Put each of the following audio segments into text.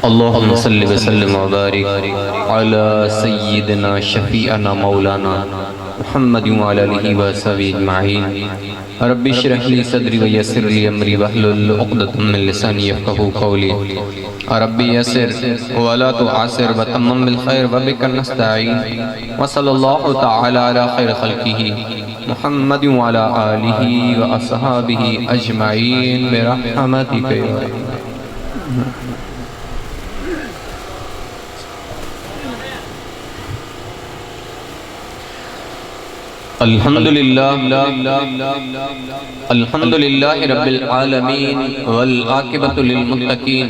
अल्लाहुम्मा सल्लि व सल्लिम व बारिक अला सय्यिदिना शफीअना मौलाना मुहम्मद व अला आलिहि व अस्हाबिहि अजमईन। रब्बि इश्रह ली सदरी व यस्सिर ली अमरी वहलुल उक़दतम मिन लिसानी यफ़क़हू क़ौली। रब्बि यस्सिर व ला तुअस्सिर व तम्मिम बिल खैर व बिका नस्तईन। व सल्लल्लाहु तआला अला खैर खल्क़िही मुहम्मद व अला आलिहि व अस्हाबिहि अजमईन बिरहमतिक या अल्हम्दुलिल्लाह रब्बिल आलमीन वल आक़िबतु लिल मुत्तक़ीन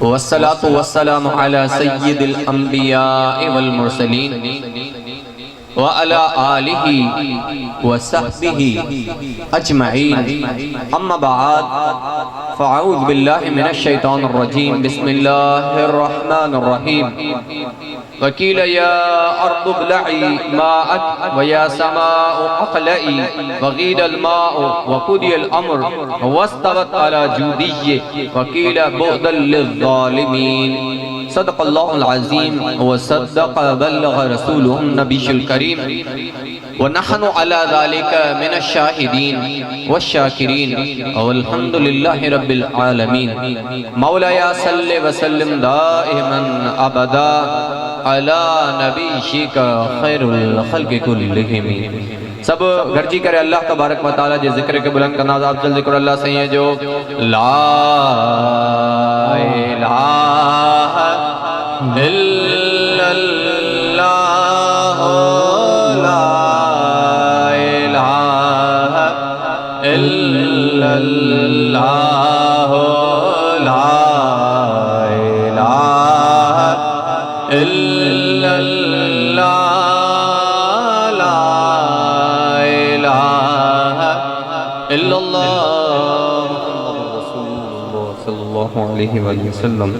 वस्सलातु वस्सलामु अला सय्यिदिल अंबिया वल मुरसलीन व अला आलिहि व सहबिहि अजमईन। अम्मा बाद फ़अऊज़ु बिल्लाहि मिनश शैतानिर रजीम। बिस्मिल्लाहिर रहमानिर रहीम। वकील या अर्दु ब्लई माअक व या समाउ अक़लई वगीदल माउ वक़ुदियल अम्र वस्तवत अला जूदिय्य वकील बुअदल लिज़्ज़ालिमीन। सदक़ल्लाहुल अज़ीम व सद्दक़ बल्लग़ रसूलुहुन नबियुल करीम व नहनु अला ज़ालिका मिनश शाहिदीन वश्शाकिरीन वल्हम्दुलिल्लाहि रब्बिल आलमीन। मौलाया सल्लि व सल्लिम दाइमन अबदा अला नबिय्यिका खैरुल खल्क़ि कुल्लिहिम। सब गर्जी करे अल्लाह तबारक व तआला जे जिक्र के बुलंद करना अफजल जिक्र अल्लाह से है जो ला इलाहा इल्लल्लाह ला इलाहा इल्लल्लाह ला इलाहा इल्लल्लाह ला इलाहा इल्लल्लाह मुहम्मदुर रसूलुल्लाह सल्लल्लाहु अलैहि वसल्लम।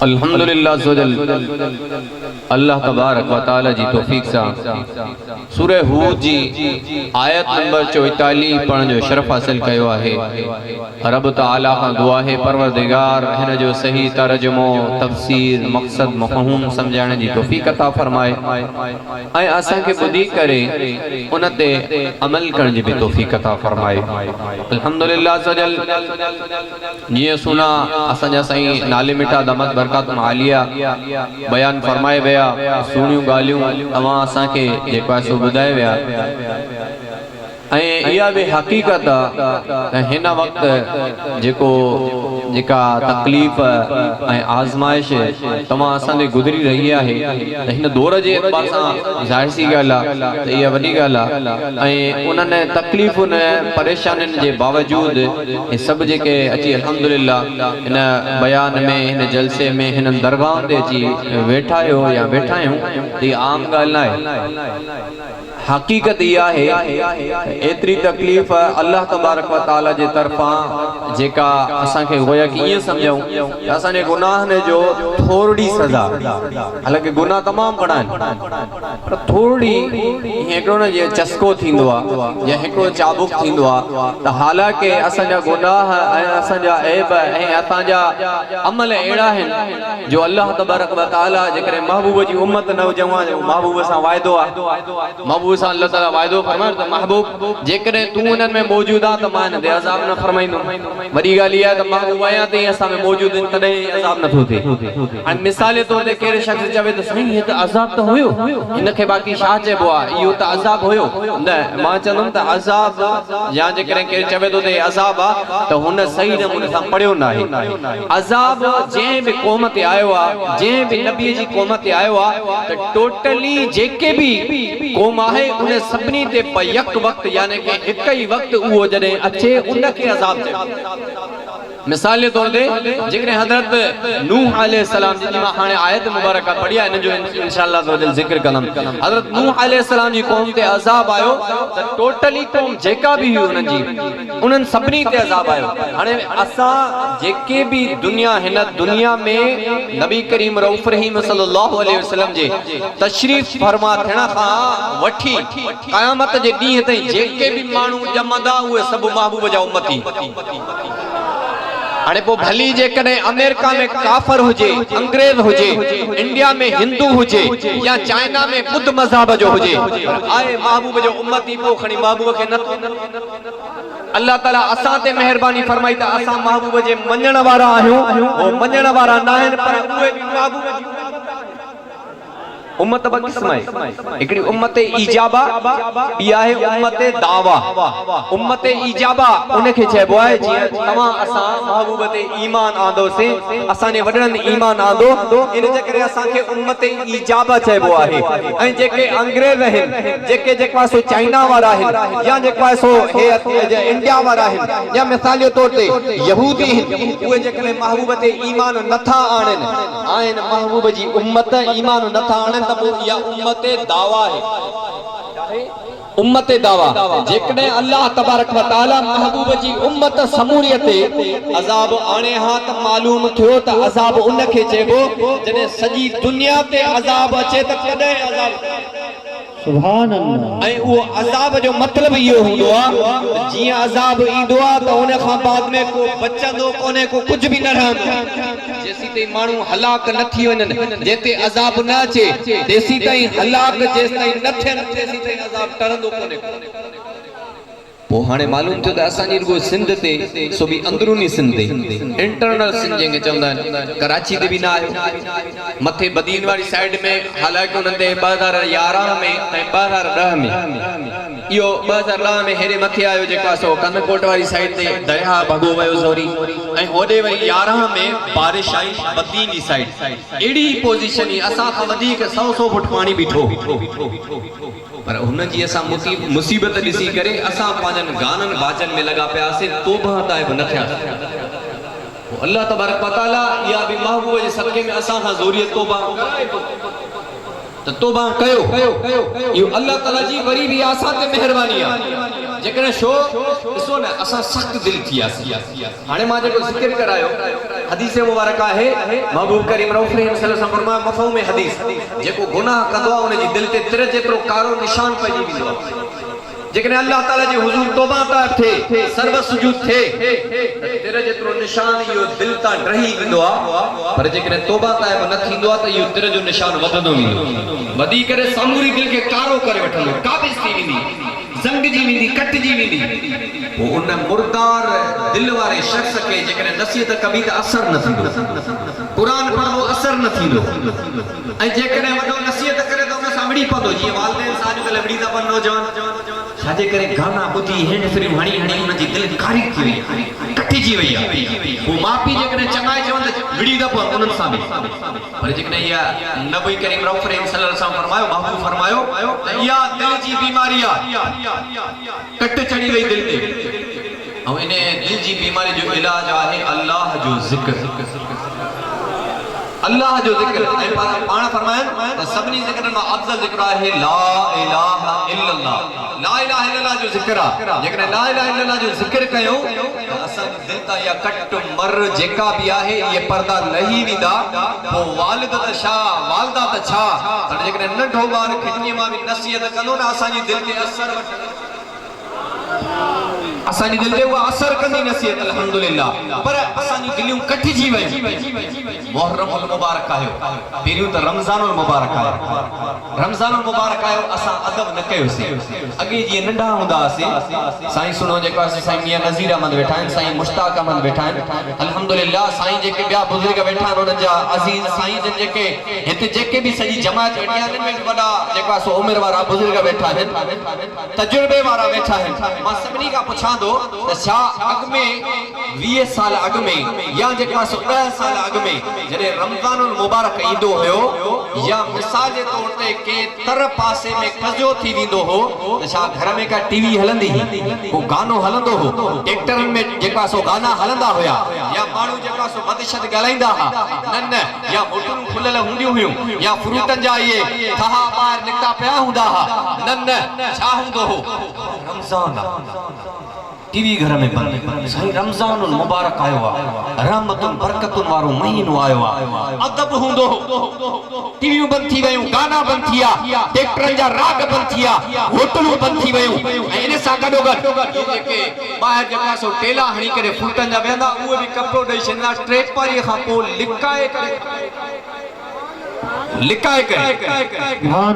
अल्हम्दुलिल्लाह अल्लाह तबारक व तआला जी तौफीक सां सूरह हूद जी आयत नंबर 44 पढ़ण जो शरफ हासिल कयो आहे। रब तआला खां दुआ है परवरदिगार हिन जो सही तर्जुमो तफसीर मक़सद मफ़हूम समझाइण जी तौफीक अता फरमाए ऐं असां खे ॿुधी करे उन ते अमल करण जी भी तौफीक अता फरमाए। अल्हम्दुलिल्लाह जीअं सुना असांजा साईं नाले मिठा दमत बरकातुल आलिया बयान फरमाए विया सुणियूं ॻाल्हियूं तव्हां असां खे जेको आहे सो ॿुधाए विया ऐं इहा भी हक़ीक़त आहे हिन वक्त जेको जेका तकलीफ़ ऐं आज़माइश तव्हां असां ते गुज़री रही आहे त हिन दौर जे एतबार सां ज़ाहिर सी ॻाल्हि आहे त इहा वॾी ॻाल्हि आहे ऐं उन्हनि तकलीफ़ुनि परेशानियुनि जे बावजूद हे सभु जेके अची अल्हम्दुलिल्लाह हिन बयान में हिन जलसे में हिन दरगाहनि ते अची वेठा आहियो या वेठा आहियूं त इहा आम ॻाल्हि न आहे। हक़ीक़त इहा आहे एतरी तकलीफ़ अल्लाह तबारक व तआला जे तरफ़ां जेका असां खे गोया कि ईअं सम्झूं त असांजे गुनाहनि जो थोरी सज़ा, हालांकि गुनाह तमामु घणा आहिनि पर थोरी हिकिड़ो न जीअं चस्को थींदो आहे या हिकिड़ो चाबुक थींदो आहे त हालांकि असांजा गुनाह ऐं असांजा ऐब ऐं असांजा अमल अहिड़ा आहिनि जो अल्लाह तबारक व तआला जेकॾहिं महबूब जी उम्मत नौजवान महबूब सां वाइदो आहे महबूब सां अल्लाह ताला वाइदो फरमायो त महबूब जेकॾहिं तूं उन्हनि में मौजूद आहे त मां हिन ते अज़ाब न फरमाईंदुमि। वॾी ॻाल्हि इहा आहे त महबूब आहियां त असां में मौजूद आहिनि तॾहिं अज़ाब नथो थिए। हाणे मिसाल जे तौर ते कहिड़े शख़्स चवे त साईं हीअ त अज़ाब त हुयो हिन खे बाक़ी छा चइबो आहे इहो त अज़ाब हुयो न मां चवंदुमि त अज़ाब या जेकॾहिं केरु चवे थो त अज़ाब आहे त हुन सही नमूने सां पढ़ियो न आहे। अज़ाब जंहिं बि क़ौम ते आयो आहे जंहिं बि नबीअ जी क़ौम ते आयो आहे त टोटली जेके बि क़ौम आहे उन सभिनी ते यक वक्त यानी कि हिक ई वक्त उहो जॾहिं अचे उन खे अज़ाब चइबो। मिसाल जे तौर ते जेकॾहिं हज़रत नूह अलैहिस्सलाम जी मां हाणे आयत मुबारक पढ़ी आहे इन जो इंशाअल्लाह तआला ज़िक्र कंदुमि। हज़रत नूह अलैहिस्सलाम जी क़ौम ते अज़ाब आयो त टोटली क़ौम जेका भी हुई उन्हनि सभिनी ते अज़ाब आयो। हाणे असां जेके भी दुनिया हिन दुनिया में नबी करीम रऊफ़ रहीम सल्लल्लाहु अलैहि वसल्लम जे तशरीफ़ फरमा थियण खां वठी क़यामत जे ॾींहं ताईं जेके भी माण्हू ॼमंदा उहे सभु महबूब जा उम्मती। हाणे पोइ भली जेकॾहिं अमेरिका में काफ़र हुजे, अंग्रेज हुजे, इंडिया में हिंदू हुजे या चाइना में बुद्ध मज़हब जो हुजे, आए महबूब जो उम्मती पोइ खणी महबूब खे न अल्लाह ताला असां ते मेहरबानी फरमाई त असां महबूब जे मञण वारा आहियूं, वो मञण वारा न आहिनि, पर उहे बि महबूब जी उम्मत ब किस्म है। हिकिड़ी उम्मत इजाबा, ॿी आहे उम्मत दावा। उम्मत इजाबा उनखे चइबो आहे जीअं तव्हां असां महबूब ते ईमान आंदोसीं, असांजे वॾनि ईमान आंदो, इन जे करे असांखे उम्मत इजाबा चइबो आहे। ऐं जेके अंग्रेज आहिनि, जेका सो चाइना वारा आहिनि या जेका सो इंडिया वारा आहिनि या मिसाल जे तौर ते यहूदी आहिनि, उहे जेकॾहिं महबूब ते ईमान नथा आणनि, आहिनि महबूब जी उम्मत ईमान नथा आणनि, त पोइ इहा उम्मत दावा आहे। उम्मत दावा जेकॾहिं अल्लाह तबारक व तआला महबूब जी उम्मत समूरियत ते अज़ाब आणे हा त मालूम थियो त अज़ाब उनखे चइबो जॾहिं सॼी दुनिया ते अज़ाब अचे त कॾहिं अज़ाब। सुभान अल्लाह। ऐं उहो अज़ाब जो मतिलबु इहो हूंदो आहे जीअं अज़ाब ईंदो आहे त उन खां बाद में को बचंदो कोन्हे, को कुझु बि न रहंदो। जेसी ताईं माण्हू हलाक न थी वञनि, जेते अज़ाब न अचे तेसी ताईं हलाक, जेसि ताईं न थियनि तेसी ताईं अज़ाब टरंदो कोन्हे। पोइ हाणे मालूम थियो त असांजी रुगो सिंध ते, सो बि अंदरूनी सिंध ते, इंटरनल सिंध जंहिंखे चवंदा आहिनि, कराची ते बि न आयो, मथे बदीन वारी साइड में, हालांकि उन्हनि ते 2011 में ऐं 2010 में, इहो 2010 में हेॾे मथे आयो जेको आहे सो कनकोट वारी साइड ते दरिया भॻो वियो ज़ोरी, ऐं होॾे वरी 11 में बारिश आई बदीन जी साइड, अहिड़ी पोज़ीशन ई असां खां वधीक 100 फुट पाणी बीठो। पर हुन जी असां मुसीबत ॾिसी करे असां पंहिंजनि गाननि बाजनि में लॻा पियासीं, तौबा ताइब न थियासीं। अल्लाह तबारक व तआला इहा बि महबूब जे सदके में असां खां ज़ोरीअ तौबा त तौबा कयो। इहो अल्लाह ताला जी वरी बि असां ते महिरबानी आहे। जेकॾहिं शो ॾिसो न असां सख़्त दिलि थी वियासीं। हाणे मां जेको ज़िक्र करायो हदीस मुबारक आहे, महबूब करीम रऊफ़ सल्लल्लाहु अलैहि वसल्लम फरमाया मफ़हूम हदीस, जेको गुनाह कंदो आहे उन जी दिलि ते तिर जेतिरो कारो निशान पइजी वेंदो आहे। जेकॾहिं अल्लाह ताला जे हुज़ूर तौबा ताइब थिए, सर्व सुजूद थिए, तिर जेतिरो निशान इहो दिलि तां ड्रही वेंदो आहे। पर जेकॾहिं तौबा ताइब न थींदो आहे त इहो तिर जो निशान वधंदो वेंदो, वधी करे सामूरी दिलि खे कारो करे वठंदो, काबिज़ थी वेंदी, ज़ंगजी वेंदी, कटिजी वेंदी। पोइ उन मुर्दार दिलि वारे शख़्स खे जेकॾहिं नसीहत कबी त असर न थींदो, क़ुरान पढ़बो असर न थींदो, ऐं जेकॾहिं वॾो नसीहत करे त उन सां विड़ी पवंदो। जीअं वालिदैन सां अॼुकल्ह विड़ी था पवनि नौजवान, छाजे करे गाना ॿुधी हैंड फ्री हणी हणी उनजी दिलि कारी थी वई, कटिजी वई आहे। पोइ माउ पीउ जेकॾहिं चङाई चवनि त विड़ी था पवनि उन्हनि सां बि। पर जेकॾहिं इहा नबी करीम रऊफ़ सल्लल्लाहु अलैहि वसल्लम फरमायो, महबूब फरमायो त इहा दिलि जी बीमारी आहे, कट चढ़ी वई दिलि ते, ऐं इन दिलि जी बीमारी जो इलाज आहे अल्लाह जो ज़िक्र। अल्लाह जो ज़िक्र ऐं पाण फरमाइनि त सभिनी ज़िक्रनि मां अफ़ज़ल ज़िक्र आहे ला इलाहा इल्लल्लाह। ला इलाहा इल्लल्लाह जो ज़िक्र आहे। जेकॾहिं ला इलाहा इल्लल्लाह जो ज़िक्र कयूं त असांजी दिलि तां इहा कट मर जेका बि आहे इहे पर्दा लही वेंदा। पोइ वालिद त छा, वालिदा त छा, पर जेकॾहिं नंढो ॿार खिड़कीअ मां बि नसीहत कंदो न असांजी दिलि ते असर वठंदो, असांजी दिलि ते उहा असर कंदी नसीहत अल्हम्दुलिल्लाह। पर असांजी दिलियूं कटिजी वयूं। मुहर्रमुल मुबारक आयो, पहिरियों त रमज़ानुल मुबारक आयो, रमज़ानुल मुबारक आयो, असां अदब न कयोसीं। अॻे जीअं नंढा हूंदा हुआसीं, साईं सुनो जेको आहे साईं मियां नज़ीर अहमद वेठा आहिनि, साईं मुश्ताक अहमद वेठा आहिनि, अल्हम्दुलिल्लाह। साईं जेके ॿिया बुज़ुर्ग वेठा आहिनि उन्हनि जा अज़ीज़ साईं जन जेके हिते जेके बि सॼी जमात वेठी आहे, उन्हनि में वॾा जेको आहे सो उमिरि वारा बुज़ुर्ग वेठा आहिनि, तजुर्बे वारा वेठा आहिनि। मां सभिनी खां पुछां थो त छा अॻु में 20 साल अॻु में या जेको आहे सो 10 साल अॻु में जॾहिं रमज़ानुल मुबारक ईंदो हुयो, या मिसाल जे तौर ते के तर पासे में कजो थी वेंदो हो, त छा घर में का टीवी हलंदी, को गानो हलंदो हो, ट्रैक्टरनि में जेका सो गाना हलंदा हुया, या माण्हू जेका सो बदशत ॻाल्हाईंदा हुआ, न, या होटलूं खुलियल हूंदियूं हुयूं, या फ्रूटनि जा इहे थहा ॿाहिरि निकिता पिया हूंदा हुआ, न, छा हूंदो हो? रमज़ान टीवी घर में बंद साईं रमज़ान मुबारक आयो आ रहमतुन बरकतुन वारो महीनो आयो आ अदब हुंदो टीवी बंद थी वयूं गाना बंद थिया ट्रैक्टरन जा राग बंद थिया होटलूं बंद थी वयूं ऐं इन सां गॾोगॾु जेके ॿाहिरि जेका सो टेला हणी करे फूटनि जा वेंदा उहे बि कपिड़ो ॾेई छॾींदा टे पारीअ खां पोइ लिकाए करे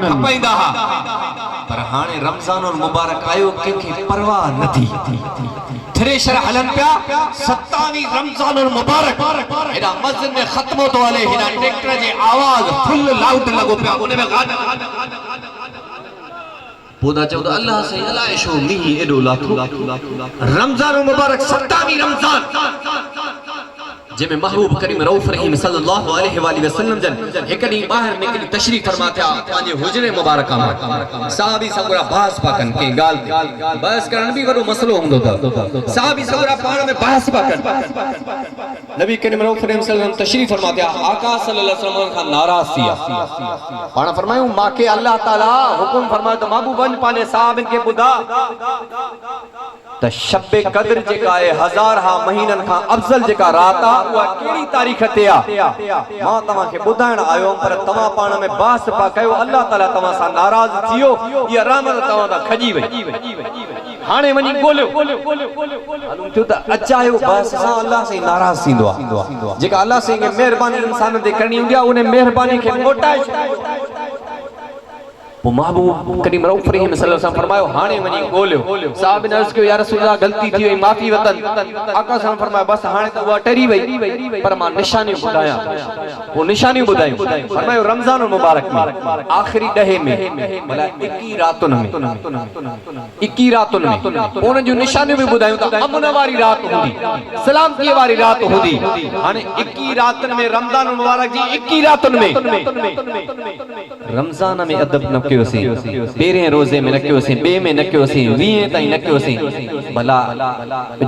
खपाईंदा हुआ पर हाणे रमज़ान मुबारक आयो कंहिंखे परवाह न थी थ्रेशर हलन पिया 27 रमज़ान मुबारक एडा मस्जिद में खत्म तो हले हिना ट्रैक्टर जे आवाज फुल लाउड लगो पिया उन में गाना पोदा चौद अल्लाह से अलाए शो मींहुं एडो लाथो रमज़ान मुबारक 27 रमज़ान जंहिंमें महबूब करीम रऊफ़ रहीम सल्लल्लाहु अलैहि वसल्लम जन हिकु ॾींहुं ॿाहिरि निकिरी तशरीफ़ फरमा थिया पंहिंजे हुजरे मुबारक मां साहबी सगुरा बहस पिया कनि कंहिं ॻाल्हि ते बहस करण बि वॾो मसइलो हूंदो अथव साहबी सगुरा पाण में बहस पिया कनि नबी करीम रऊफ़ रहीम सल्लल्लाहु तशरीफ़ फरमा थिया आका सल्लल्लाहु अलैहि वसल्लम खां नाराज़ थी विया पाण फरमायूं मांखे अल्लाह ताला हुकुम फरमायो त महबूब वञ पंहिंजे साहबनि खे ॿुधा त शब क़द्र जेका आहे हज़ार हा महीननि खां अफ़ज़ल जेका रात आहे उहा कहिड़ी तारीख़ ते आहे मां तव्हांखे ॿुधाइण आयो पर तव्हां पाण में बहस पिया कयो अल्लाह ताला तव्हां सां नाराज़ थी वियो इहा रहमत तव्हां तां खजी वई हाणे वञी ॻोल्हियो थियो त अचायो बहस सां अल्लाह सां नाराज़ थींदो आहे जेका अल्लाह सां महिरबानी इंसान ते करणी हूंदी आहे उन महिरबानी खे मोटाए वो महबूब करीम रऊफ़ रहीम सल्लल्लाहु अलैहि वसल्लम फरमायो हाणे वञी ॻोल्हियो साहब ने अर्ज़ कयो या रसूल अल्लाह गलती थी वई माफ़ी वतन आका सां फरमायो बस हाणे त उहा टरी वई पर मां निशानियूं ॿुधायां वो निशानियूं ॿुधायूं फरमायो रमज़ान मुबारक में आख़िरी ॾहे में भला 21 रातुनि में 21 रातुनि में उन जूं निशानियूं बि ॿुधायूं त अमन वारी रात हूंदी सलामतीअ वारी रात हूंदी हाणे 21 रातुनि में रमज़ान मुबारक जी 21 रातुनि में रमज़ान में अदब न कयोसीं पहिरें रोज़े में न कयोसीं ॿिए में न कयोसीं 20 ताईं न कयोसीं भला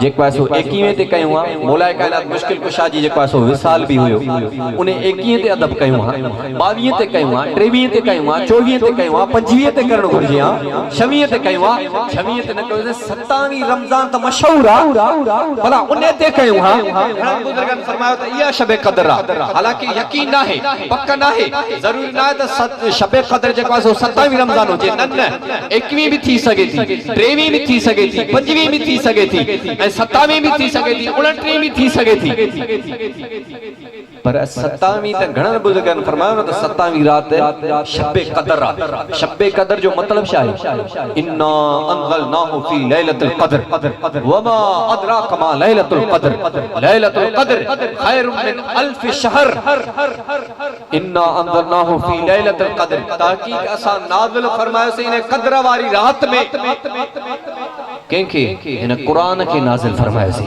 जेको आहे सो 21 ते कयूं आहे मौलाए काइनात मुश्किल कुशा जी जेको आहे सो विसाल बि हुयो उन 21 ते अदब कयूं आहे 22 ते कयूं आहे 23 ते कयूं आहे 24 ते कयूं आहे 25 ते करणु घुरिजे आहे 26 ते कयूं आहे 26 ते न कयोसीं 27 रमज़ान त मशहूर आहे भला उन ते कयूं आहे घणा बुज़ुर्गनि फरमायो त इहा शब क़द्र आहे हालांकि यकीन न आहे पक न आहे ज़रूरी न आहे त शब क़द्र जेको आहे सो 27 रमज़ान हुजे न 21 भी थी सके थी 23 भी थी सके थी 25 भी थी सके थी 27 भी थी सके थी 29 भी थी सके थी पर 27 त घणनि बुज़ुर्गनि फरमायो न त 27 रात शब क़द्र आहे शब क़द्र जो मतलब छा आहे इन्ना अंज़लनाहु फी लैलतुल क़द्र वमा अदराक मा लैलतुल क़द्र खैरुम मिन अल्फ शहर इन्ना अंज़लनाहु फी लैलतुल क़द्र ताकीद असा नाज़िल फरमायो से इन क़द्र वारी रात में कंहिंखे इन क़ुरान के नाज़िल फरमायो से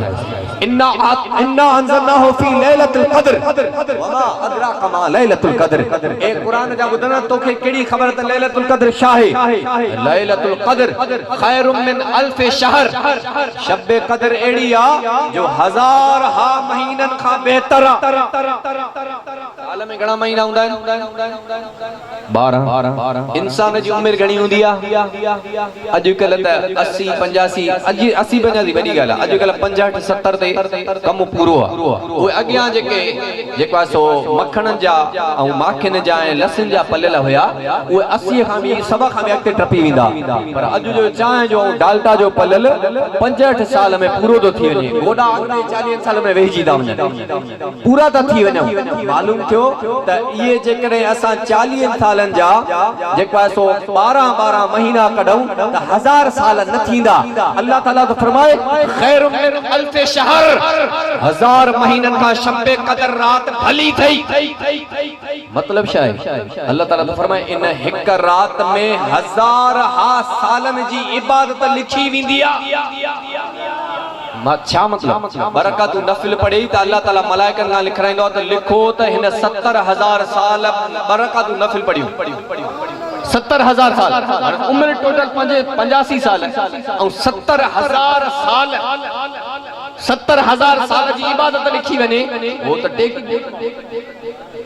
इन्ना अंज़लनाहु फी लैलतुल क़द्र वमा अदराक मा लैलतुल क़द्र ए क़ुरान जा ॿुधण तोखे केड़ी ख़बर त लैलतुल क़द्र छा आहे लैलतुल क़द्र खैरुम मिन अल्फ शहर शब क़द्र एड़ी आ जो 1000 हा महीननि खां बेहतर आ साल में घणा महीना हूंदा आहिनि 12 इंसान जी उम्र घणी हूंदी आहे अॼुकल्ह त 80 85 80 85 वॾी ॻाल्हि आहे अॼुकल्ह 65 70 ते कम पूरो आहे उहे अॻियां जेको आहे सो मखणनि जा ऐं माखियुनि जा ऐं लसुन जा पलियल हुया उहे 80 खां बि सवा खां बि अॻिते टपी वेंदा पर अॼु जो चांहि जो ऐं डाल्टा जो पलियल 65 साल में पूरो थो थी वञे गोॾा अॻिते 40 साल में वेहिजी था वञनि पूरा था थी वञूं मालूम थियो त इहे जेकॾहिं असां 40 सालनि जा जेको आहे सो 12 महीना कढूं त 1000 साल न थींदा अल्लाह ताला तो फरमाए खैरुम मिन अल्फ शहर 1000 महीननि खां शब क़द्र रात भली थई मतलब छा आहे अल्लाह ताला तो फरमाए इन हिक रात में 1000 हा सालनि जी इबादत लिखी वेंदी आहे छा मतलब बरकत नफिल पढ़े त अल्लाह ताला मलाइकनि खां लिखाईंदो त लिखो त हिन 70000 साल बरकत नफिल पढ़ियो 70000 साल उम्र टोटल 85 साल ऐं 70000 साल 70,000 साल जी इबादत लिखी वने वो तो टेक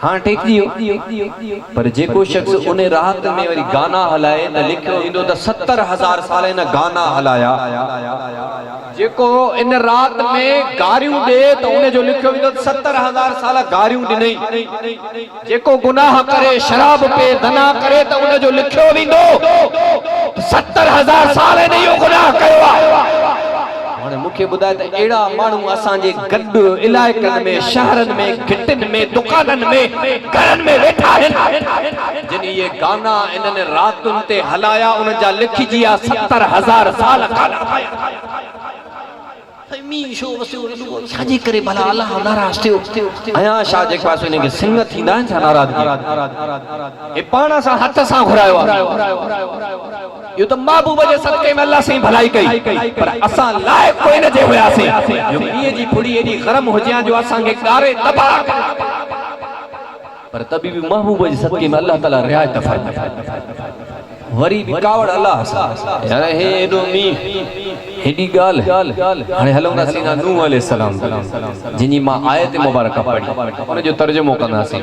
हाँ टेक दियो पर जेको शख्स उन रात में वरी गाना हलाए त लिखियो इंदो त 70,000 साल इन गाना हलाया जेको इन रात में गारियूं दे त उन जो लिखियो इंदो 70,000 साल गारियूं दिनई जेको गुनाह करे शराब पे दना करे त उन जो लिखियो विंदो 70,000 साल इन यो गुनाह कयो आ मुखे बुधाए त एड़ा मानू असा जे गड इलाइकन में शहरन में घिटन में दुकानन में घरन में बैठा है जिन ये गाना इनने रातुन ते हलाया उन जा लिखी जिया 70,000 साल गाना मी शो वसो छाजी करे भला अल्लाह नाराज थियो आया शाह जे पास ने के सिंग थींदा छा नाराज ए पाणा सा हथ सा घुरायो यो तो महबूब जे सदके में अल्लाह से भलाई कई पर असा लायक कोई न जे होया से जो ये जी फुड़ी एडी गरम हो जिया जो असा के गारे दबा पर तभी भी महबूब जे सदके में अल्लाह ताला रियायत फरमाए वरी बिकावड़ अल्लाह यार हे एडो मी हेडी गाल हाने हलंदा सीना नूह अलैहि सलाम जिनी मां आयत मुबारक पढ़ी उन जो तर्जुमो कंदासी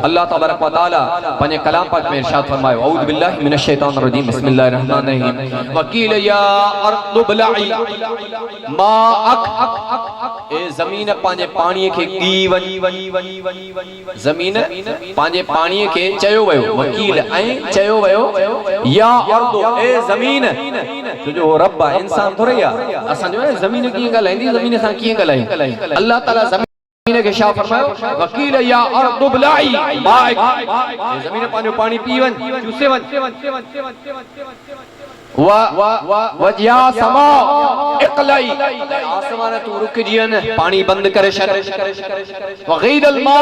अल्लाह तबारक व तआला पने कलाम पाक में इरशाद फरमायो औज़ु बिल्लाहि मिनश शैतानिर रजीम बिस्मिल्लाहिर रहमानिर रहीम वकील या अर्दु बलई माअक ए जमीन पांजे पानी के गी वनी जमीन पांजे पानी के चयो वयो वकील ऐ चयो वयो या अर्दु ए जमीन जो रब इंसान थोड़े असा जो है जमीन की गलाइंदी जमीन सा की गलाई अल्लाह ताला जमीन के शाह फरमायो वकील या अर्दु बलाई माइक जमीन पानी पानी पीवन चूसे वन वजिया समा इकलाई आसमान तू रुक जियन पानी बंद करे शर वगीदल मा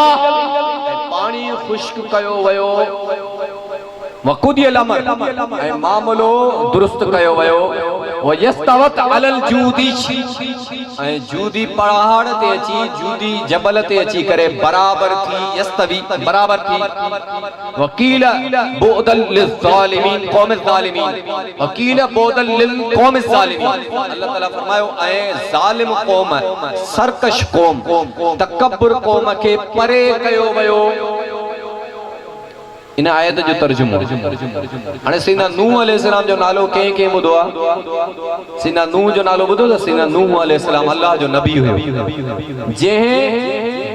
पानी खुश्क कयो वयो वकुदियल अमर ए मामलो दुरुस्त कयो वयो व यस्तवत अलल जूदी ए जूदी पहाड़ ते अची जूदी जबल ते अची करे बराबर थी यस्तवी बराबर थी वकील बुदल लिज़ालिमीन कौम ज़ालिमीन वकील बुदल लिल कौम ज़ालिमीन अल्लाह ताला फरमायो ए ज़ालिम कौम सरकश कौम तकब्बुर कौम के परे कयो वयो इन आयत जो तर्जुमो हाने सीना नूह अलैहिस्सलाम जो नालो के बुधो आ सीना नूह जो नालो बुधो त सीना नूह अलैहिस्सलाम अल्लाह जो नबी हुयो जे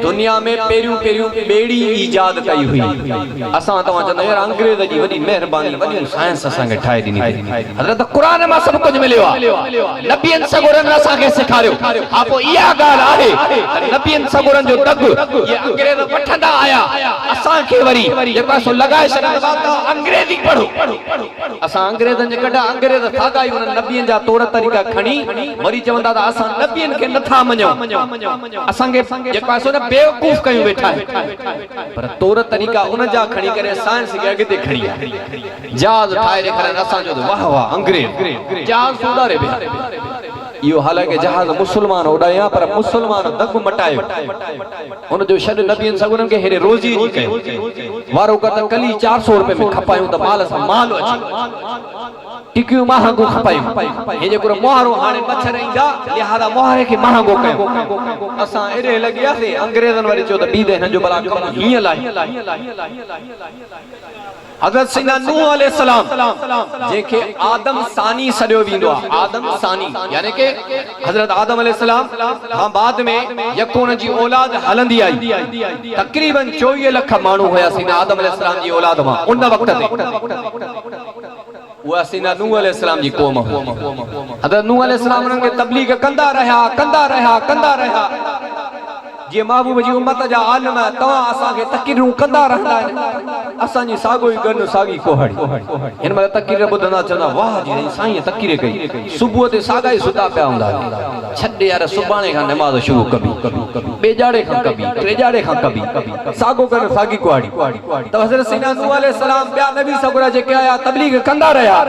दुनिया में पेरियो बेड़ी इजाद कई हुई असा तवा चंदा यार अंग्रेज जी वडी मेहरबानी वडी साइंस असा के ठाए दिनी हजरत कुरान में सब कुछ मिलियो नबियन सगोरन असा के सिखारियो आपो इया गाल आहे नबियन सगोरन जो दग ये अंग्रेज वठंदा आया असा के वरी जेका सो लगाए छॾंदा अंग्रेजी पढ़ो असा अंग्रेजन जे कढा अंग्रेज थागाई उन नबियन जा तौर तरीक़ा खणी वरी चवंदा त असा नबियन के नथा मञो असा के जेका सो बेवकूफ कयूं वेठा पर तौर तरीक़ा उन जा खणी करे साइंस के अगते खणी जहाज ठाए ॾेखारनि असा जो वाह वाह अंग्रेज जहाज सुधारे बे यो हालांकि जहाज मुसलमान उड़ाया पर मुसलमान दग मटायो उन जो शद नबियन सगुरन के हेरे रोजी जी कयो वारो कर त कली 400 रुपए में खपायो त माल सा माल अची टिकियो महंगो खपायो हे जे को मोहरो हाने मच्छर इंदा लिहाजा मोहरे के महंगो कयो असा एरे लगिया से अंग्रेजन वाली चो त बीदे न जो भला कम हिय लाई हजरत सैयदना नूह अलैहिस्सलाम जेके आदम सानी सडियो विंदो आदम सानी यानी के हजरत आदम अलैहिस्सलाम हां बाद में यकून जी औलाद हलंदी आई तकरीबन 24 लाख मानू होया सैयदना आदम अलैहिस्सलाम जी औलाद मां उन वक्त ते वो सैयदना नूह अलैहिस्सलाम जी कौम हजरत नूह अलैहिस्सलाम उनन के तबलीग कंदा रहा जे महबूब जी उम्मत जा आलम तवा असा के तकरीरूं कंदा रहंदा असा जी सागो ही गन सागी कोहड़ी इन में तकरीर बुधना चंदा वाह जी साईं तकरीर कई सुबह ते सागा ही सुता पे आंदा छड यार सुबाने का नमाज शुरू कभी बेजाड़े का कभी त्रेजाड़े का कभी सागो गन सागी कोहड़ी तो हजरत सैयदना नूह अलैहि सलाम बिया नबी सगुरा जे के आया तबलीग कंदा रहा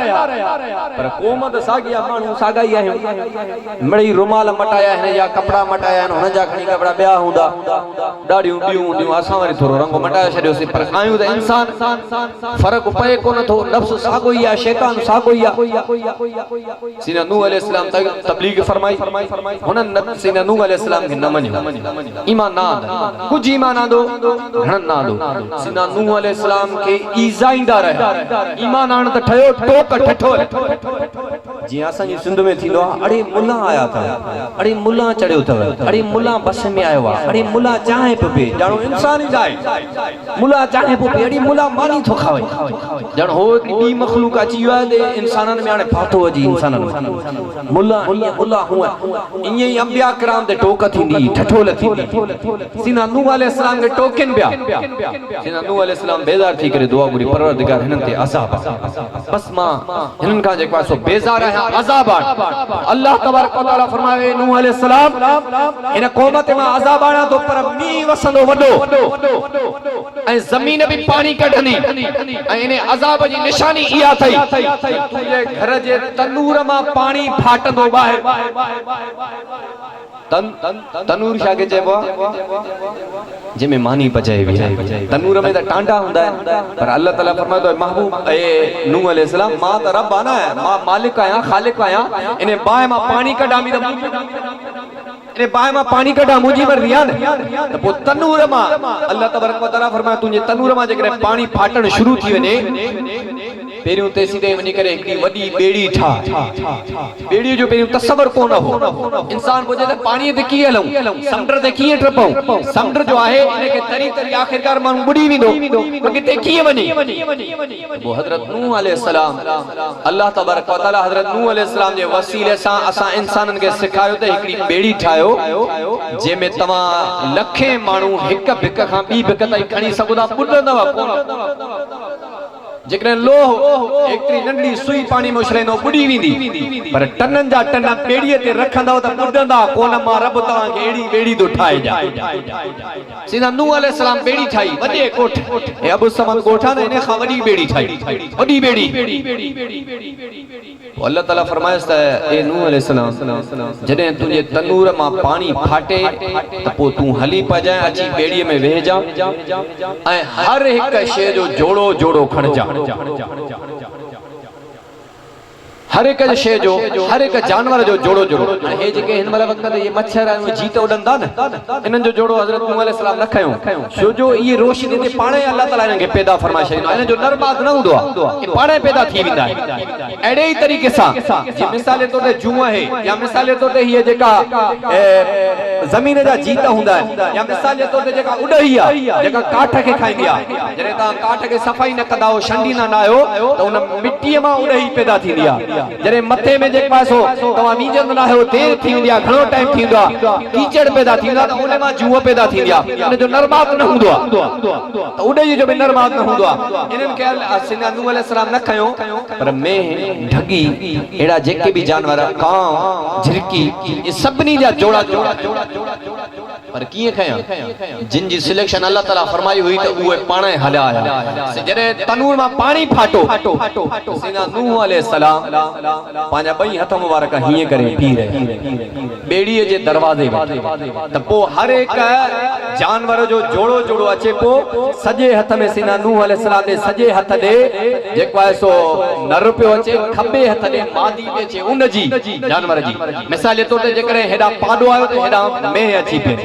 पर कोम त सागिया मानू सागा ही आहे मड़ी रुमाल मटाया है या कपड़ा मटाया है हुन जा खणी कपड़ा बिया हूंदा ॾाढियूं ॿियूं हूंदियूं असां वरी थोरो रंग मटाए छॾियोसीं पर आहियूं त इंसान फ़र्क़ु पए कोन थो नफ्स साॻो ई आहे शैतान साॻो ई आहे सीना नूह अलैहिस्सलाम तबलीग फरमाई हुननि सीना नूह अलैहिस्सलाम खे न मञियो ईमान न आंदो कुझु ईमान आंदो घणनि न आंदो सीना नूह अलैहिस्सलाम खे ईज़ाईंदा रहिया ईमान आण त ठहियो टोक ठठो जीअं असांजी सिंध में थींदो आहे अड़े मुला आया अथव अड़े मुला चढ़ियो अथव अड़े मुला बस में आयो आहे अड़े मुला चांहि पियो पीए ॼाणो इंसान ई आहे मुला चांहि पियो पीए अड़े मुला मानी थो खावे ॼण हो ॿी मखलूक अची वियो आहे त इंसाननि में हाणे फाथो अची इंसाननि में मुला ईअं मुला हूअं ईअं ई अंबिया किराम ते टोक थींदी ठठोल थींदी सीना नूह अलैहिस्सलाम खे टोकनि पिया सीना नूह अलैहिस्सलाम बेज़ार थी करे दुआ घुरी परवरदिगार हिननि ते अज़ाब बस मां हिननि खां जेको आहे सो बेज़ार आहियां अज़ाब अल्लाह तबारक व तआला फरमाए नूह अलैहिस्सलाम इन क़ौम ते मां अज़ाब आणा थो पर मींहुं वसंदो वॾो ऐं ज़मीन बि पाणी कढंदी ऐं इन अज़ाब जी निशानी इहा अथई तुंहिंजे घर जे तनूर मां पाणी फाटंदो ॿाहिरि तनूर छा खे चइबो आहे जंहिंमें मानी पचाए बि आहे तनूर में त टांडा हूंदा आहिनि पर अल्लाह ताला फरमाए थो महबूब ए नूह अलैहिस्सलाम मां त रब आहियां न मां मालिक आहियां ख़ालिक आहियां इन बाहि मां पाणी कढां बि त इन बाहि मां पाणी कढां मुंहिंजी मर्ज़ी आहे न त पोइ तनूर मां अल्लाह तबारक व तआला फरमाए तुंहिंजे तनूर मां जेकॾहिं पाणी फाटण शुरू थी वञे पहिरियों ते सीधे वञी करे हिकिड़ी वॾी ॿेड़ी ठाह ॿेड़ीअ जो पहिरियों तसवर कोन हो इंसान पुछे त पाणीअ ते कीअं हलूं समुंड ते कीअं टपऊं समुंड जो आहे इनखे तरी तरी आख़िरकार माण्हू बुॾी वेंदो अॻिते कीअं वञे पोइ हज़रत नूह अलैहिस्सलाम अल्लाह तबारक व तआला हज़रत नूह अलैहिस्सलाम जे वसीले सां असां इंसाननि खे सेखारियो त हिकिड़ी ॿेड़ी ठाहियो जंहिंमें तव्हां लखे माण्हू हिक भिक खां ॿी भिक ताईं खणी सघो था ॿुॾंदव कोन जेकॾहिं लोह एतिरी नंढी सुई पाणी में उछलंदो ॿुॾी वेंदी पर टननि जा टन ॿेड़ीअ ते रखंदव त ॿुॾंदा कोन मां रब तव्हांखे अहिड़ी ॿेड़ी थो ठाहे ॾियां सीधा नूह अलैहिस्सलाम ॿेड़ी ठाही वॾे कोठ ऐं अबू समद कोठ आहे न इन खां वॾी ॿेड़ी ठाही वॾी ॿेड़ी अल्लाह ताला फरमायस त ए नूह अलैहिस्सलाम जॾहिं तुंहिंजे तनूर मां पाणी फाटे त पोइ तूं हली पजाए अची ॿेड़ीअ में वेहजा ऐं हर हिक शइ जो जोड़ो जोड़ो खणजा हर एक शे जो हर एक जानवर जो जोड़ो जोड़ो हे जेके हिन वाला वक्त ये मच्छर आहिनि जीत उड़ंदा न इन्हनि जो जोड़ो हज़रत नूह अलैहिस्सलाम न खयो छो जो ये रोशनी ते पाणे अल्लाह ताला इन्हनि खे पैदा फरमाए छॾींदो आहे इन जो नरमाद न हूंदो आहे ये पाणे पैदा थी वेंदा आहिनि अहिड़े ई तरीक़े सां जे मिसाल तौर ते जूअ आहे या मिसाल तौर ते हीअ जेका ज़मीन जा जीत हूंदा आहिनि या मिसाल तौर ते जेका उॾही आहे जेका काठ खे खाईंदी आहे जॾहिं तव्हां काठ खे सफ़ाई न कंदा हो छंडींदा न आहियो त उन मिटीअ मां उॾही पैदा थींदी आहे जरे मथे में जे पासो तवा वीजन ना है देर थी विया घणो टाइम थी विया कीचड़ पैदा थी विया त उन मां जूअ पैदा थी विया इन जो नरमात न हुंदो त उडे जो भी नरमात न हुंदो इनन के सीना नूह अलैहिस्सलाम न खयो पर में ढगी एड़ा जेके भी जानवर कां झिरकी ये सबनी जा जोड़ा जोड़ा पर किए खया जिन जी सिलेक्शन अल्लाह ताला फरमाई हुई त उए पाणे हल्या आया जरे तनूर में पानी फाटो सीना नूह अलैहिस्सलाम पांजा बई हथ मुबारक हिए करे पी रहे बेड़ी जे दरवाजे त पो हर एक जानवर जो जोड़ो जोड़ो अचे पो सजे हथ में सीना नूह अलैहिस्सलाम दे सजे हथ दे जेको है सो नर पियो अचे खबे हथ दे मादी पे अचे उन जी जानवर जी मिसाल तौर ते जेकरे हेडा पाडो आयो त हेडा में अची पे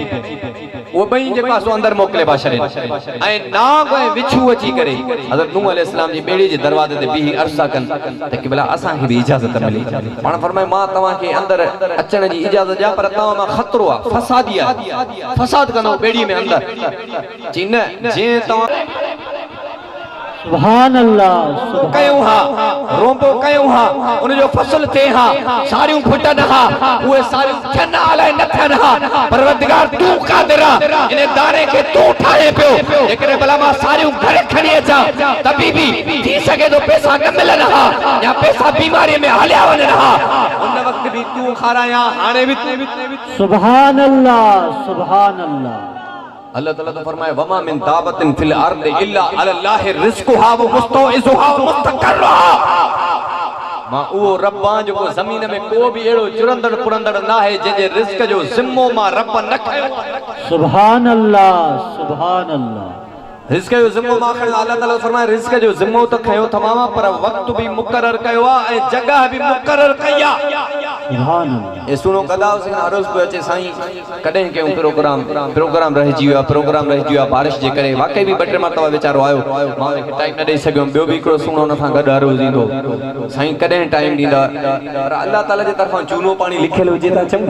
वो बई जेका सो अंदर मोकले बाशरे ऐ नाग ऐ विछू अची करे हज़रत नूह अलैहिस्सलाम जी बेड़ी जे दरवाजे ते बीही अरसा कन त कि भला असा के भी इजाजत मिली पाण फरमाए मां तवा के अंदर अचण जी इजाजत जा पर तवा में खतरो आ फसादिया फसाद कनो बेड़ी में अंदर जी न जे तवा सुभान अल्लाह कयो हा रोंबो कयो हा उन जो फसल थे हा सारियूं फुटन हा उहे सारियूं थन आले न थन हा परवरदिगार तू कादिर इन दाने के तू ठाए पियो जेकरे भला मां सारियूं घर खणी अचा तभी भी थी सके तो पैसा न मिलन हा या पैसा बीमारी में हलिया वञन हा उन वक्त भी तू खाराया हाने भी सुभान अल्लाह अल्लाह ताला तो फरमाए वमा मिन दाबतिन फिल अर्द इल्ला अल्लाह रिज़्कुहा व मुस्तौइज़ुहा व मुस्तक़र्रुहा मां उहो रब्बां जो ज़मीन में को भी एड़ो चुरंदड़ पुरंदड़ ना है जे रिस्क जो जिम्मो मां रब न खयो सुभान अल्लाह सुभान अल्लाह रिस्क जो जिम्मो मां खयो अल्लाह ताला फरमाए रिस्क जो जिम्मो तो खयो तमामा पर वक्त भी मुकर्रर कयो आ ए जगह भी मुकर्रर कया सुभान अल्लाह ए सुनो कदा हुसैन अरज पे अचे साईं कदें के प्रोग्राम रह जियो बारिश जे करे वाकई भी बटे मरतबा बेचारो आयो मां के टाइम न दे सगयो बियो भी को सुनो न था गड अरज दींदो साईं कदें टाइम दींदा पर अल्लाह ताला जे तरफा चूनो पानी लिखल हुजे ता चम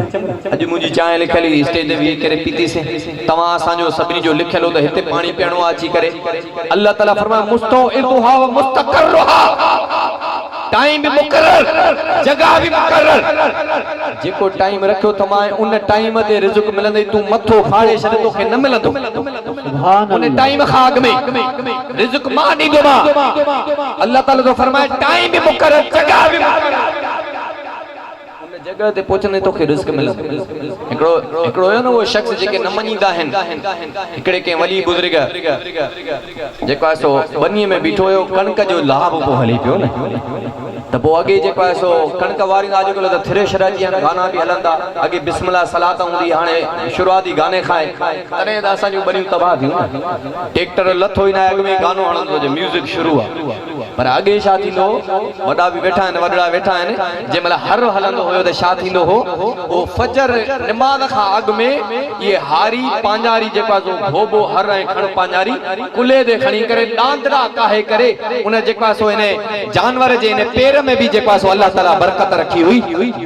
अज मुजी चाय लिखल स्टेज ते वी करे पीती से तवा असा जो सभनी जो लिखल हो त हिते पानी पियणो अची करे अल्लाह ताला फरमाए मुस्तौइदुहा व मुस्तक़र्रुहा टाइम भी मुकर्रर जगह भी मुकर्रर जेको टाइम रखो तमाए उन टाइम ते रिज़्क मिलंदे तू मथो फाड़े छॾ तोखे न मिलंदो सुभान उन अल्लाह टाइम खाग में रिज़्क मां ॾींदो मां अल्लाह ताला तो फरमाए टाइम भी मुकर्रर जगह भी मुकर्रर उन जगह ते पहुचने तोखे रिज़्क मिलंदो हिकड़ो हो न वो शख्स जेके न मञींदा आहिनि हिकड़े के वली बुजुर्ग जेको आहे सो बनीअ में बीठो हुयो कणक जो लाभ पो हली पियो न त पो अगे जेको आहे सो कणक वारींदा अॼुकल्ह त थ्रेशर जी गाना भी हलंदा अगे बिस्मिल्लाह सलात हूंदी हाणे शुरूआती गाने खाए तॾहिं त असां जूं बनियूं तबाह थियूं ट्रैक्टर लथो ई न अॻ में गानो हणंदो जो म्यूज़िक शुरू आहे पर अगे छा थींदो वॾा भी वेठा आहिनि वॾड़ा वेठा आहिनि जंहिंमहिल हर हलंदो हुयो त छा थींदो हो ओ फजर नमाज़ खां अॻ में ये हारी पांजारी जेको आहे सो भोबो हर ऐं खण पांजारी कुले ते खणी करे डांदरा काहे करे उन जेको आहे सो इन जानवर जे इन पेर में भी जेको आहे सो अल्लाह ताला बरकत रखी हुई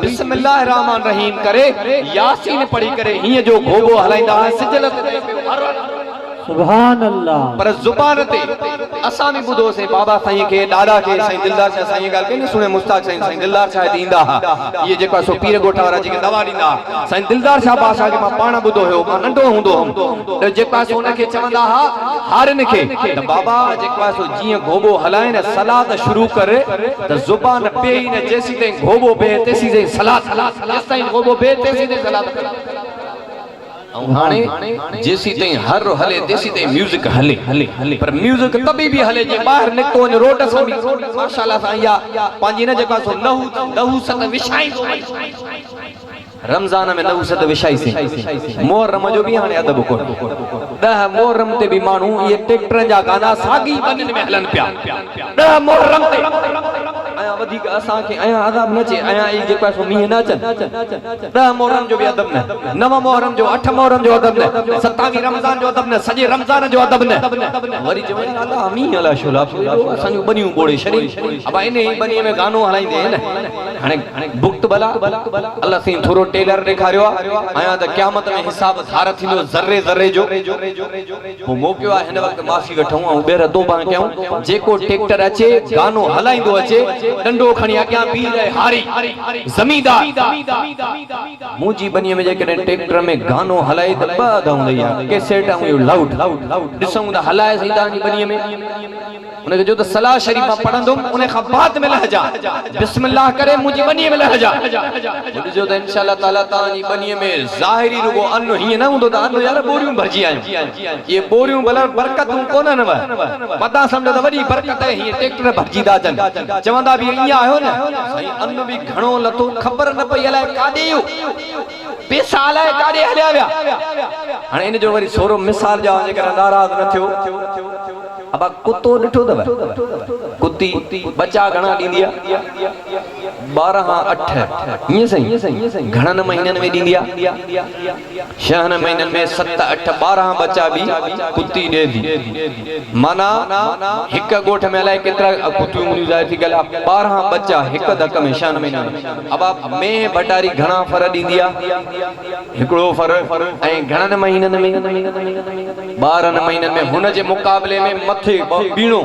बिस्मिल्लाह रहमान रहीम करे यासीन पढ़ी करे हीअं जो घोबो हलाईंदा सिजल ते सुभान अल्लाह पर जुबान ते असां भी ॿुधो से बाबा साईं के दादा के साईं दिलदार शाह साईं ॻाल्हि कई न सुणे मुस्ताक साईं दिलदार शाह ईंदा हा ये जेको सो पीर गोठा वारा जेके दवा ॾींदा साईं दिलदार शाह बादशाह के मां पाण ॿुधो हुयो मां नंढो हूंदो हुअमि त जेको सो उनखे चवंदा हा हारन खे त बाबा जेको सो जीअं घोबो हलाए न सलात शुरू करे त जुबान पे न जेसी ताईं घोबो बे तेसी ताईं सलात जेसी ताईं घोबो बे तेसी ताईं सलात हाणे जेसी ताईं हर हले तेसी ताईं म्यूजिक हले पर म्यूजिक तभी भी हले जे बाहर निकतो वञे रोड सां भी माशाअल्लाह सां या पंहिंजी न जेका सो नहू सत विछाई रमजान में नहू सत विछाई से मुहर्रम जो भी हाणे अदब को 10 मुहर्रम ते भी माण्हू ये ट्रैक्टर जा गाना सागी बनन में हलन पिया 10 मुहर्रम ते आया वधिक असां के आया अदब न चे आया ई जेका सो मींह न अचन 10 मुहर्रम जो भी अदब न 9 मुहर्रम जो 8 मुहर्रम जो अदब न 27 रमजान जो अदब न सजे रमजान जो अदब न वरी चवनि अल्लाह मींह अल्लाह शुला असां बनियूं बोड़े छड़ी अब इन ही बनी में गानो हलाइंदे न हाणे बुक्त बला अल्लाह से थोरो टेलर ॾेखारियो आया त क़यामत में हिसाब धार थींदो ज़र्रे ज़र्रे जो वो मौक़ो आहे हिन वक्त माफ़ी वठूं ऐं ॿेर तौबा कयूं जेको ट्रैक्टर अचे गानो हलाइंदो अचे डंडो खणी अॻियां बीह रहे हारी ज़मींदार मुंहिंजी बनीअ में जेकॾहिं ट्रैक्टर में गानो हलाए त ॿ हूंदी आहे कैसेट ऐं लाउड ॾिसूं त हलाए सही तव्हांजी बनीअ में उनखे जो त सलाह शरीफ मां पढ़ंदुमि उन खां बाद में लहजा बिस्मिल्लाह करे मुंहिंजी बनीअ में लहजा ॾिसो त इंशाअल्लाह ताला तव्हांजी बनीअ में ज़ाहिरी रुगो अन्न हीअं न हूंदो त अन्न यार बोरियूं भरिजी आहियूं ये बोरियूं भला बरकतूं कोन्हनि पता सम्झो त वॾी बरकत आहे हीअं ट्रैक्टर भरिजी था अचनि चवंदा बि ईअं आहियो न साईं अन्न बि घणो लथो ख़बर न पई अलाए काॾे पैसा अलाए काॾे हलिया विया हाणे इन जो वरी सोरो मिसाल ॾियां जेकर नाराज़ न थियो अब कुत्तो ॾिठो अथव कुत्ती बच्चा घणा ॾींदी आहे 12 8 हीअं सही घणनि महीननि में ॾींदी आहे 6 महीननि में 7 8 12 बच्चा भी कुत्ती ॾे थी माना हिकु ॻोठ में अलाए केतिरा कुतियूं ज़ाहिर थी ॻाल्हि 12 बच्चा हिकु धक में 6 महीननि में अब में भटारी घणा फर ॾींदी आहे हिकिड़ो फर ऐं घणनि महीननि में 12 महीननि में हुन जे मुक़ाबले में मथे बीणो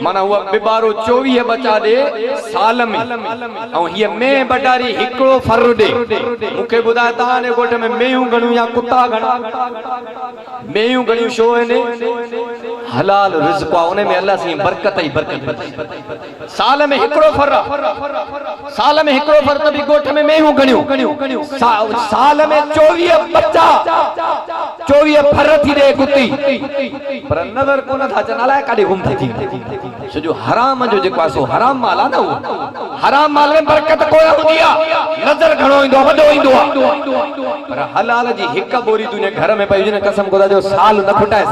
माना हुआ बिबारो 24 बच्चा दे साल में ऐं हीअ में भटारी हिकिड़ो फर ॾे मूंखे ॿुधाए तव्हांजे ॻोठ में मेयूं घणियूं या कुत्ता घणा मेयूं घणियूं छो आहिनि हलाल रिज़्क़ आहे उन में अल्लाह साईं बरकत ई बरकत साल में हिकिड़ो फर साल में हिकिड़ो फर त बि ॻोठ में मेयूं घणियूं साल में 24 बच्चा 24 फर थी दे कुत्ती पर नजर कोन था चनाला काडे घुम थी सो जो हराम जो जे पासो हराम माल आ ना हराम माल में बरकत कोन हुंदी आ नजर घणो इंदो वडो इंदो आ पर हलाल जी हिक बोरी तूने घर में पई ने कसम खुदा जो साल न फुटाए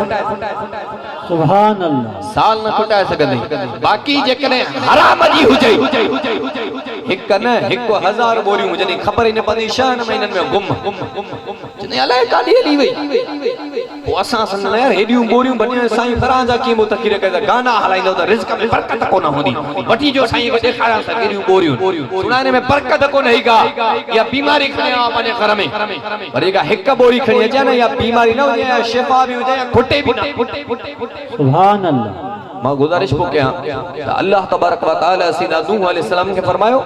सुभान अल्लाह साल न फुटाए सकंदी बाकी जे कने हराम जी हुजे हिक न हिक 1000 बोरियूं हुजनी खबर ही न पदी 6 महीनन में गुम जने अलाए काडी हली वई ओ असा सन यार हेडियूं बोरियूं बनियो साईं फरांजा की मो तकीर के गाना हलाइंदो त रिस्क में बरकत कोन हुंदी वठी जो साईं को देखारा स केडियूं बोरियूं सुनाने में बरकत कोन हैगा या बीमारी खणे आ अपने घर में पर एका हिक बोरी खणी अचे ना या बीमारी न हुजे या शिफा भी हुजे या खुटे भी ना सुभान अल्लाह मां गुजारिश को क्या अल्लाह तबारक व तआला सीना नूह अलैहि सलाम के फरमायो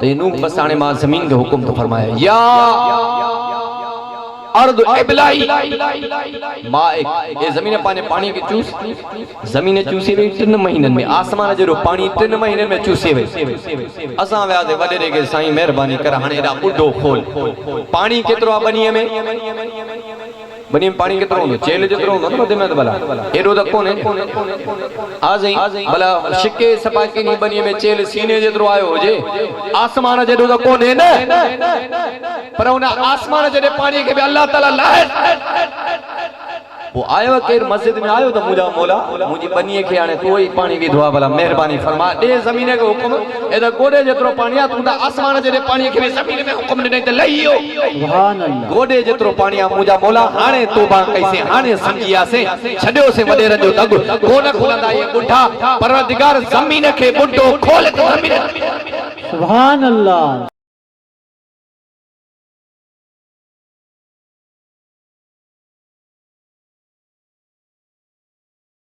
तो ये नूह बसाने मां जमीन के हुक्म तो फरमाया या अर्द इबलाई मां ये जमीन पाने पानी के चूस जमीन चूसी वे 3 महीनन में आसमान जरो पानी 3 महीनन में चूसी वे असा व्यादे वडेरे के साईं मेहरबानी कर हने एडा बुढो खोल पानी केतरो बनिए में बनी में पानी केतरो होंदो चेल जेतरो होंदो न बदे में भला एडो त कोने आ जाई भला शिके सपाके नी बनी में चेल सीने जेतरो आयो होजे आसमान जेडो त कोने न पर उन आसमान जेडे पानी के भी अल्लाह ताला लाहे वो आयो केर मस्जिद में आयो तो मुजा मौला मुजी बनिए के आने कोई पानी भी धुआ भला मेहरबानी फरमा दे जमीने के हुक्म एदा गोडे जेतरो पानी आ तुंदा आसमान जेडे पानी के भी जमीन में हुक्म नहीं ते लईयो सुभान अल्लाह गोडे जेतरो पानी आ मुजा मौला हाने तौबा कैसे हाने समझिया से छड्यो से वडेर जो दग कोन खुलंदा ये बुढ़ा परवरदिगार जमीन के बुढ़ो खोल के जमीन सुभान अल्लाह।